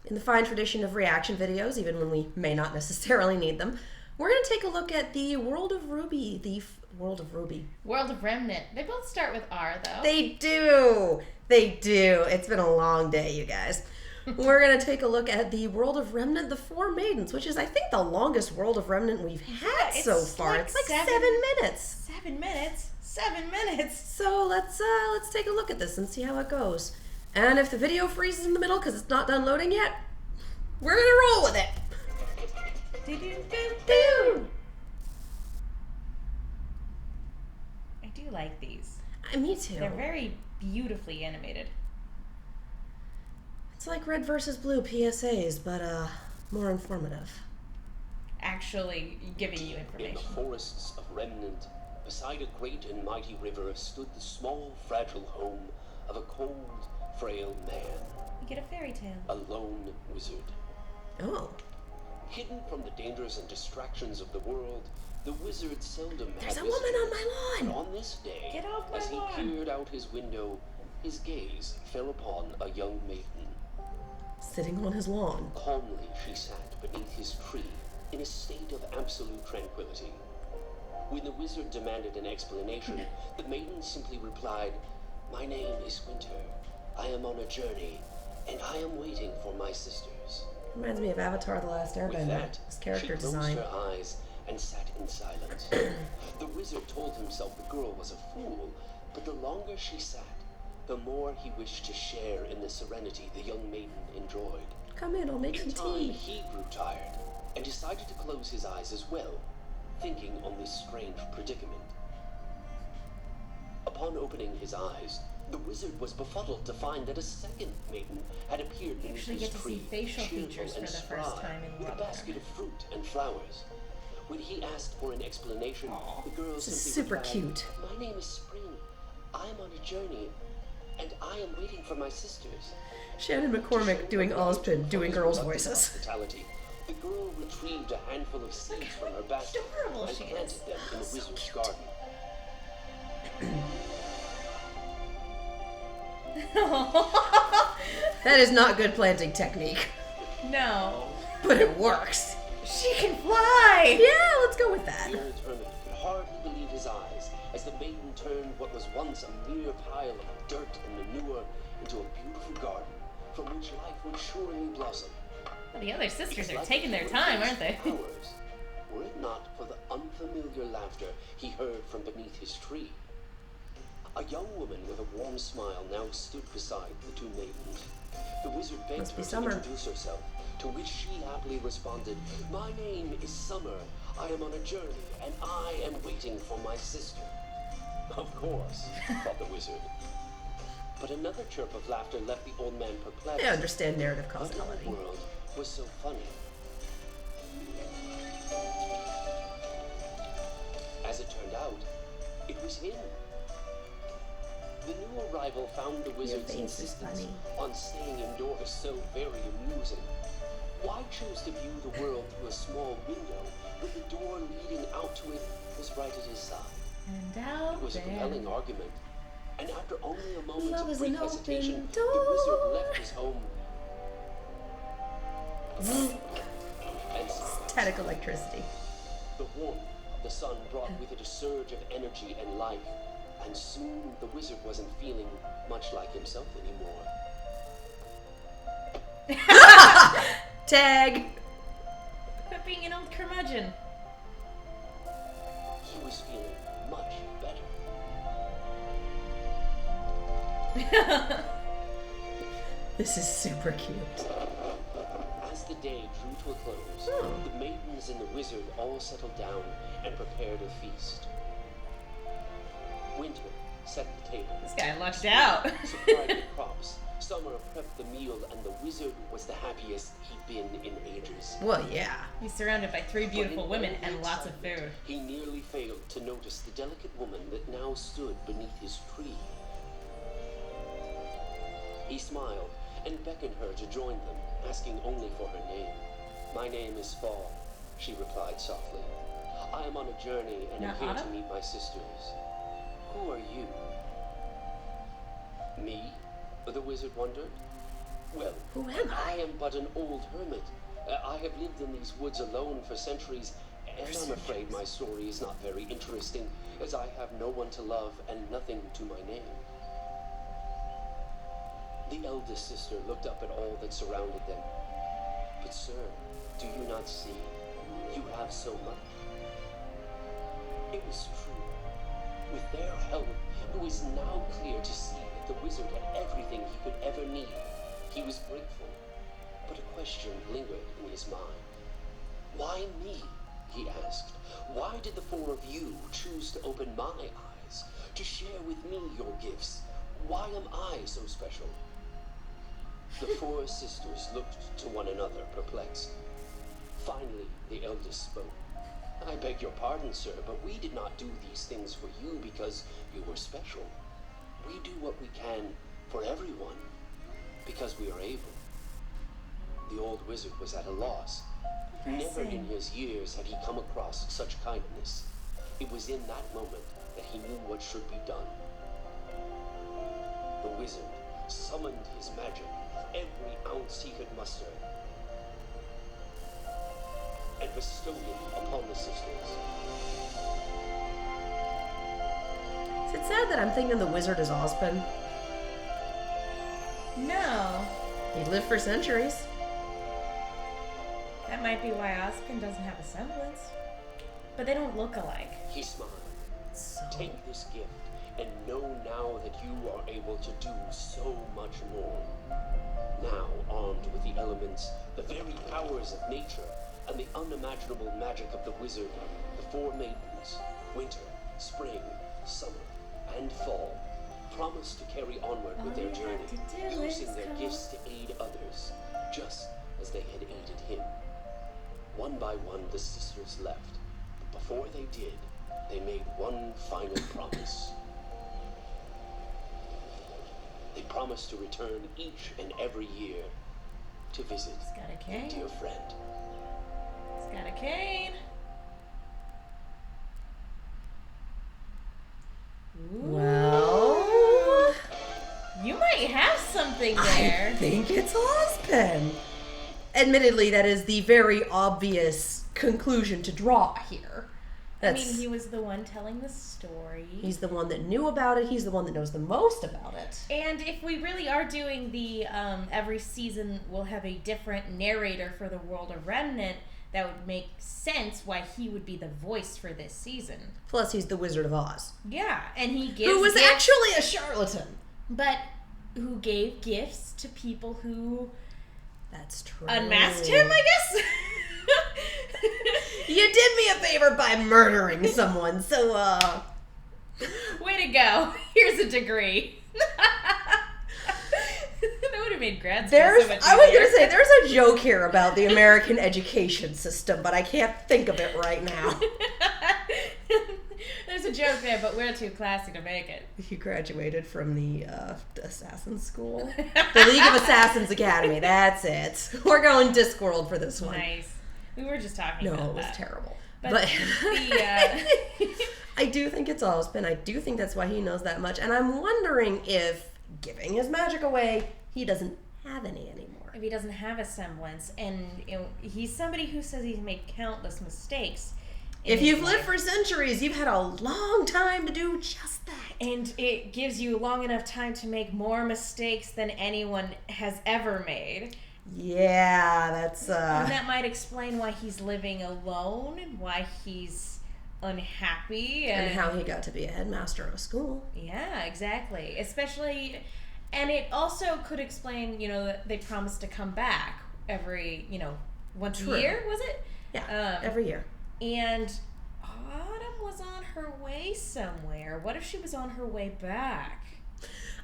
in the fine tradition of reaction videos, even when we may not necessarily need them, we're going to take a look at the World of RWBY, World of RWBY. World of Remnant. They both start with R, though. They do! They do. It's been a long day, you guys. We're going to take a look at the World of Remnant, the Four Maidens, which is, I think, the longest World of Remnant we've had so far. It's like 7 minutes. 7 minutes? 7 minutes! So let's take a look at this and see how it goes. And if the video freezes in the middle because it's not done loading yet, we're going to roll with it. I do like these. Me too. They're very beautifully animated. It's like red versus blue PSAs, but more informative. Actually giving you information. In the forests of Remnant, beside a great and mighty river, stood the small, fragile home of a cold, frail man. You get a fairy tale. A lone wizard. Oh. Hidden from the dangers and distractions of the world, the wizard seldom had There's a visitors. woman on my But lawn! on this day, Get off my as he lawn. peered out his window, his gaze fell upon a young maiden. Sitting on his lawn. Calmly she sat beneath his tree, in a state of absolute tranquility. When the wizard demanded an explanation, the maiden simply replied, "My name is Winter. I am on a journey, and I am waiting for my sisters." Reminds me of Avatar: The Last With Airbender. that, His character she closed design. her eyes and sat in silence. The wizard told himself the girl was a fool, but the longer she sat, the more he wished to share in the serenity the young maiden enjoyed. Come in, I'll make In some time, tea. he grew tired and decided to close his eyes as well, thinking on this strange predicament. Upon opening his eyes, the wizard was befuddled to find that a second maiden had appeared You beneath actually his get to tree, see facial cheerful features for and the first spry, time in with a World of basket Remnant. of fruit and flowers. When he asked for an explanation, the girl This is simply super replied, cute. "My name is Spring. I am on a journey, and I am waiting for my sisters." Shannon McCormick doing Ozpin, doing girls' voices. Hospitality, the girl retrieved a handful of seeds from her basket adorable and she is. planted them in the So wizard's cute. garden. That is not good planting technique, No. but it works. She can fly! Yeah, let's go with that. The old hermit could hardly believe his eyes as the maiden turned what was once a mere pile of dirt and manure into a beautiful garden from which life would surely blossom. Well, the other sisters It's are like taking their the time, wizard's aren't they? powers, were it not for the unfamiliar laughter he heard from beneath his tree. A young woman with a warm smile now stood beside the two maidens. The wizard begged Must be her to Summer. introduce herself, to which she happily responded, "My name is Summer. I am on a journey, and I am waiting for my sister." Of course, thought the wizard. But another chirp of laughter left the old man perplexed. I understand narrative What in causality. the world was so funny? As it turned out, it was him. The new arrival found the wizard's face is insistence funny. on staying indoors so very amusing. Why choose to view the world through a small window when the door leading out to it was right at his side? And out It was a there. compelling argument, and after only a moment Love of is brief an open hesitation, door. the wizard left his home and Static electricity. the warmth of the sun brought with it a surge of energy and life, and soon the wizard wasn't feeling much like himself anymore. Tag. Quit being an old curmudgeon. He was feeling much better. This is super cute. As the day drew to a close, Oh. the maidens and the wizard all settled down and prepared a feast. Winter set the table. This guy lucked out. Supplied the crops. Summer prepped the meal, and the wizard was the happiest he'd been in ages. Well, yeah. He's surrounded by 3 beautiful But in women all the and lots of excitement, food. He nearly failed to notice the delicate woman that now stood beneath his tree. He smiled and beckoned her to join them, asking only for her name. "My name is Fall," she replied softly. "I am on a journey and am Not here to Autumn? meet my sisters. Who are you?" "Me?" the wizard wondered. Well, Who am I? I am but an old hermit. I have lived in these woods alone for centuries, and I'm afraid my story is not very interesting, as I have no one to love and nothing to my name. The eldest sister looked up at all that surrounded them. But sir, do you not see? You have so much. It was true. With their help, it was now clear to see that the wizard had everything he could ever need. He was grateful, but a question lingered in his mind. Why me? He asked. Why did the four of you choose to open my eyes, to share with me your gifts? Why am I so special? The four sisters looked to one another, perplexed. Finally, the eldest spoke. I beg your pardon, sir, but we did not do these things for you because you were special. We do what we can for everyone, because we are able. The old wizard was at a loss. Never in his years had he come across such kindness. It was in that moment that he knew what should be done. The wizard summoned his magic, every ounce he could muster, and bestowed it upon the sisters. Is it sad that I'm thinking the wizard is Ozpin? No. He lived for centuries. That might be why Ozpin doesn't have a semblance. But they don't look alike. He smiled. So... Take this gift and know now that you are able to do so much more. Now, armed with the elements, the very powers of nature, and the unimaginable magic of the wizard, the Four Maidens, winter, spring, summer, and fall, promised to carry onward with their journey, using their gifts to aid others, just as they had aided him. One by one, the sisters left, but before they did, they made one final promise. They promised to return each and every year to visit He's got a their cane. dear friend. He's got a cane. Well... You might have something there. I think it's Ozpin. Admittedly, that is the very obvious conclusion to draw here. I mean, he was the one telling the story. He's the one that knew about it. He's the one that knows the most about it. And if we really are doing the every season we'll have a different narrator for the World of Remnant, that would make sense why he would be the voice for this season. Plus, he's the Wizard of Oz. Yeah, and he gives Who was gifts, actually a charlatan. but who gave gifts to people who That's true. unmasked him, I guess? You did me a favor by murdering someone, so, Way to go. Here's a degree. That would have made grad school so much I was easier. going to say, there's a joke here about the American education system, but I can't think of it right now. There's a joke there, but we're too classy to make it. He graduated from the Assassin School. The League of Assassins Academy, that's it. We're going Discworld for this one. Nice. We were just talking No, about it was that. terrible. But I do think it's Ozpin. I do think that's why he knows that much. And I'm wondering if, giving his magic away, he doesn't have any anymore. if he doesn't have a semblance, and he's somebody who says he's made countless mistakes. If you've lived for centuries, you've had a long time to do just that. And it gives you long enough time to make more mistakes than anyone has ever made. Yeah, that's And that might explain why he's living alone and why he's unhappy. And how he got to be a headmaster of a school. Yeah, exactly. Especially, and it also could explain, that they promised to come back every, once True. a year, was it? Yeah, every year. And Autumn was on her way somewhere. What if she was on her way back?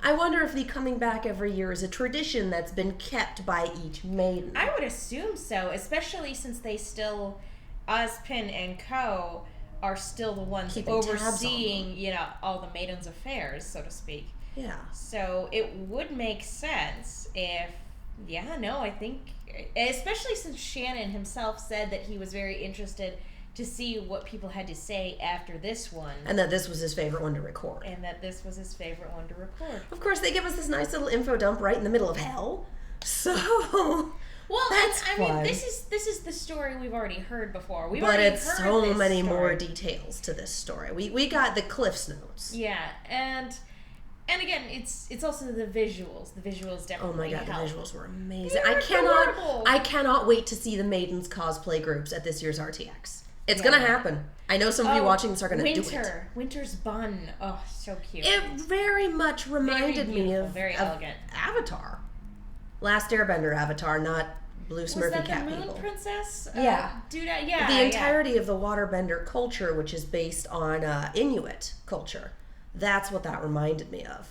I wonder if the coming back every year is a tradition that's been kept by each maiden. I would assume so, especially since they still, Ozpin and Co. are still the ones Keeping tabs on overseeing, all the maidens' affairs, so to speak. Yeah. So it would make sense if, I think, especially since Shannon himself said that he was very interested to see what people had to say after this one. And that this was his favorite one to record. And that this was his favorite one to record. Of course, they give us this nice little info dump right in the middle of hell. So well, that's I fun. mean, this is the story we've already heard before. But it's so many more details to this story. We got the Cliff's Notes. Yeah, and again, it's also the visuals. The visuals definitely. Oh my god, help. the visuals were amazing. They were adorable. I cannot wait to see the Maidens cosplay groups at this year's RTX. It's gonna happen. I know some of you watching this are gonna do it. Winter's bun. Oh, so cute. It very much reminded me of very elegant Avatar. Last Airbender Avatar, not Blue Smurfy Cat the Moon People. Princess? Yeah. Yeah. The entirety of the waterbender culture, which is based on Inuit culture. That's what that reminded me of.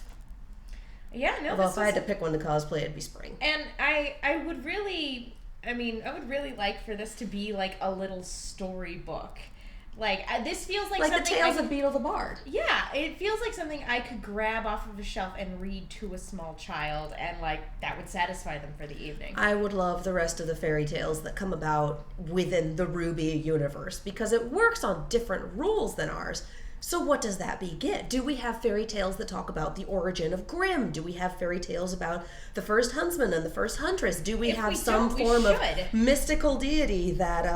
Yeah, no. Although if I had to pick one to cosplay, it'd be spring. And I would really like for this to be like a little storybook. Like, this feels like something... Like the Tales of Beetle the Bard. Yeah, it feels like something I could grab off of a shelf and read to a small child, and, like, that would satisfy them for the evening. I would love the rest of the fairy tales that come about within the RWBY universe, because it works on different rules than ours. So what does that begin? Do we have fairy tales that talk about the origin of Grimm? Do we have fairy tales about the first huntsman and the first huntress? Do we have some form of mystical deity that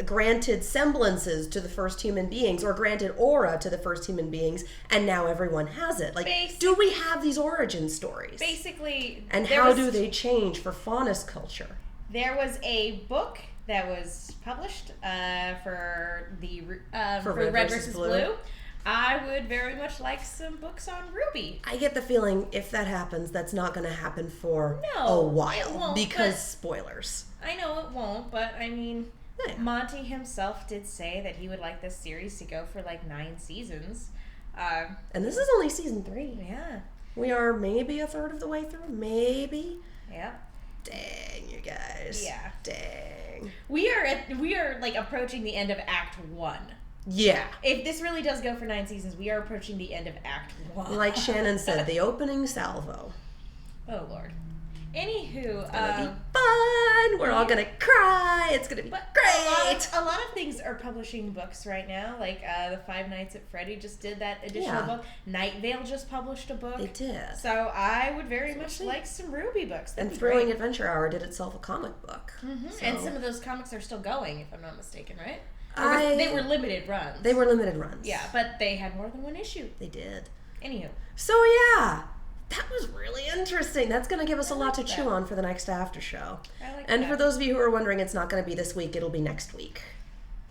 granted semblances to the first human beings, or granted aura to the first human beings, and now everyone has it? Like, do we have these origin stories? Basically. And how do they change for faunus culture? There was a book that was published for Red versus Blue. I would very much like some books on RWBY. I get the feeling if that happens, that's not going to happen for a while, because spoilers. I know it won't, but I mean, Monty himself did say that he would like this series to go for like 9 seasons. And this is only season 3. Yeah. We are maybe a third of the way through, maybe. Yeah. Dang, you guys. Yeah. Dang. We are like approaching the end of Act 1. Yeah. If this really does go for 9 seasons, we are approaching the end of Act 1. Like Shannon said, the opening salvo. Oh, Lord. Anywho, it's gonna be fun. We're all gonna cry. It's gonna be great. A lot of things are publishing books right now. Like the Five Nights at Freddy just did that additional book. Night Vale just published a book. They did. So I would very much like some RWBY books. And Thrilling Adventure Hour did itself a comic book. Mm-hmm. So. And some of those comics are still going, if I'm not mistaken, right? They were limited runs. They were limited runs. Yeah, but they had more than one issue. They did. Anywho. So yeah. That was really interesting. That's going to give us a lot to chew on for the next after show. And for those of you who are wondering, it's not going to be this week. It'll be next week.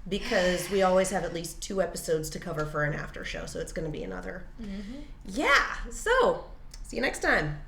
Because we always have at least 2 episodes to cover for an after show. So it's going to be another. Mm-hmm. Yeah. So, see you next time.